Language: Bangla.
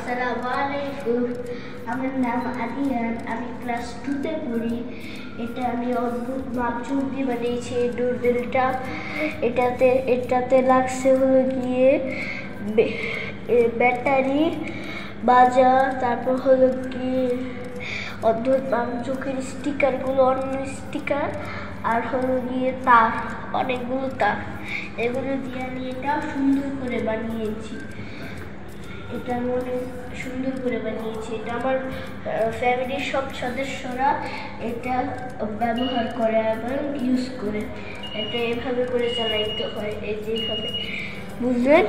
আসসালামু আলাইকুম। আমার নাম আদিয়ান, আমি ক্লাস 2-তে পড়ি। এটা আমি অদ্ভুত মাপঝুপ দিয়ে বানিয়েছি এই ডোরবেলটা। এটাতে লাগছে হলো গিয়ে ব্যাটারি, বাজার, তারপর হলো গিয়ে অদ্ভুত মাপঝুপের স্টিকারগুলো, অন্য স্টিকার, আর হলো গিয়ে তার, অনেকগুলো তার। এগুলো দিয়ে আমি এটা সুন্দর করে বানিয়েছি। এটা আমি অনেক সুন্দর করে বানিয়েছি। এটা আমার ফ্যামিলির সব সদস্যরা এটা ব্যবহার করে এবং ইউজ করে। এটা এভাবে করে চালাইতে হয়, এই যেভাবে, বুঝলেন?